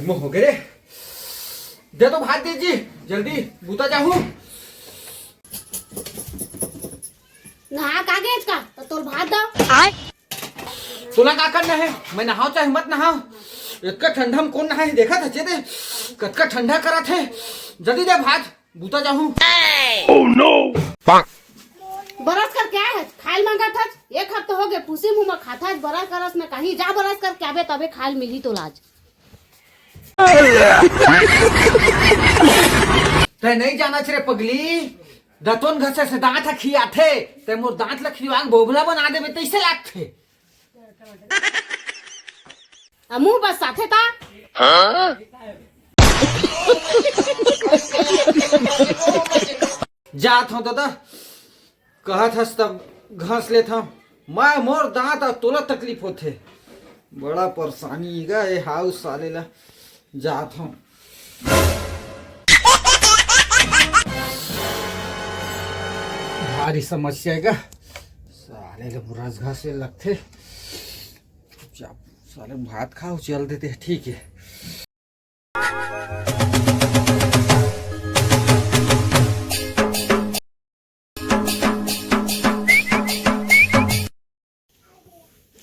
Time हो गए रे। दे तो भात दीजिए जल्दी, बूता जाहू। नहा कागज का तो तोर भात दो। तोला का करना है? मैं नहाओ चाहे मत नहाओ, इतना ठंडा में कौन नहाए? देखा था चेते कतका ठंडा करा थे। जल्दी दे भात, बूता जाहू। Oh no! बरस कर क्या है? खाइल मांगा था, एक हफ्ता हो गए पुसी मुंह में खाता है। बरस करस में कहीं जा, बरस कर क्या बे तबे खाइल मिली तो लाज। ते नहीं जाना छे रे पगली, दतोन घसे से दांत खिया थे, ते मोर दांत ल खिवांग बोबला बना देबे तैसे लागथे। मुंह बस साथे था। जात हूँ दादा, कहत हस तब घास ले था। मैं मोर दांत और तोला तकलीफ होथे, बड़ा परेशानी गा ये हाउस साले ला। जात हूँ भारी समस्या है गा साले ले, बुरास घास ले लगथे। साले भात खाओ चल देते, ठीक है।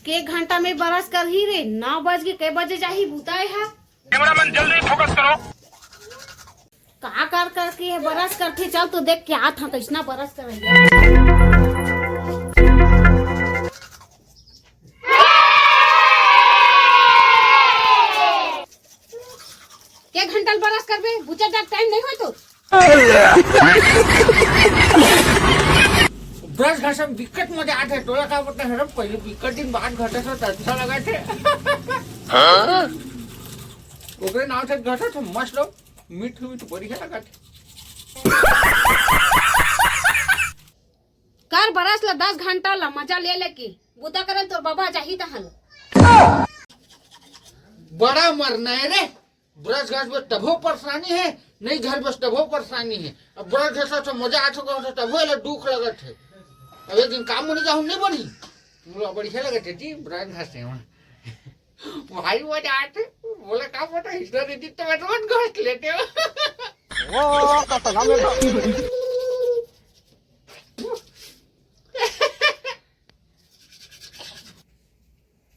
के घंटा में बरस कर ही रे 9 बज के, कई बजे जाही बुताए है। कैमरा मैन जल्दी फोकस करो। का कर करके है बरस करथे, चल तो देख क्या था कैसना बरस कर रही। के घंटा बरस करबे, बुचा जा टाइम नहीं हो तो। ब्रश घासे में दिक्कत मजा आते, टोला का पता है पहले दिक्कत दिन बाद घटे तो अच्छा लगा थे। ओकरे नाव से घटे तो मस्त लो, मीठ मीठ बढ़िया लगा थे। कर बरस ला 10 घंटा ला मजा ले लेके बुता करल तो बाबा जाही तहल। बड़ा मरना है रे, ब्रश घास में तभो परेशानी है, नहीं घर बस तभो परेशानी है। अब ब्रश घास से मजा आ चुका है, तभो ले दुख लगत है। अब एक दिन काम होने जाऊँ नहीं बनी, मुझे बढ़िया लगे थे जी ब्रश घास से वहाँ भाई मजा आते। बोला काम पता हिस्सा देती तो मैं रोज घास लेते हो।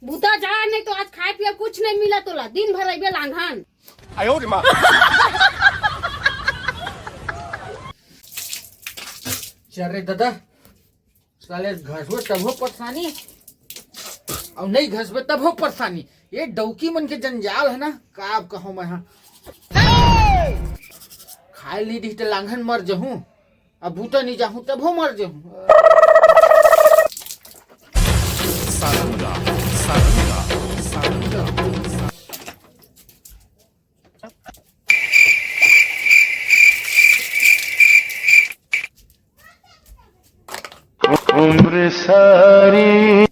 बुता जा, नहीं तो आज खाए पिए कुछ नहीं मिला तोला, दिन भर अइबे लांघन। आयो रे माँ। चल रे दादा, साले घसबे तभो परेशानी और नहीं घसबे तभो परेशानी। ये डौकी मन के जंजाल है ना, का अब कहूँ मैं। हाँ खाए ली दी तो लांघन मर जाहूँ, अब बूता नहीं जाहूँ तभो मर जाहूँ। सारंगा सारंगा सारंगा। उम्र सारी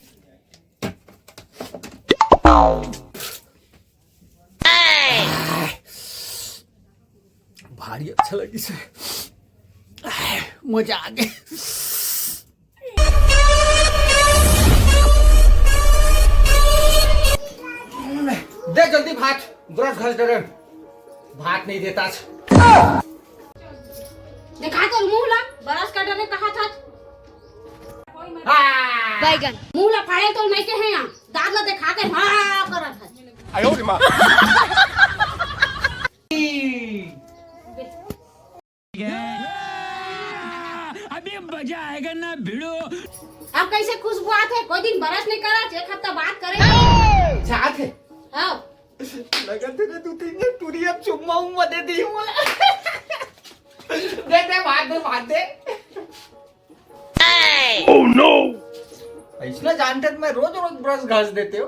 भारी अच्छा लगी से, मजा आ गया। दे जल्दी भात, ब्रश घस दे रे, भात नहीं देता। देखा तो मुंह ला बरस का डरे कहा था। बैगन मुंह ला फाड़े तो नहीं के हैं यहाँ, दांत ला दिखा के हाँ करा था। आयो रे माँ। अभी मजा आएगा ना भिड़ो। अब कैसे खुशबू आते, कोई दिन बरस नहीं करा, एक हफ्ता बात करे चाहत है। हाँ लगा तेरे तू तीन टूरी अब चुम्मा उम्मा दे दी हूँ। दे दे भात दे। Oh no! ऐसा जानते मैं रोज रोज ब्रश घास देते हो।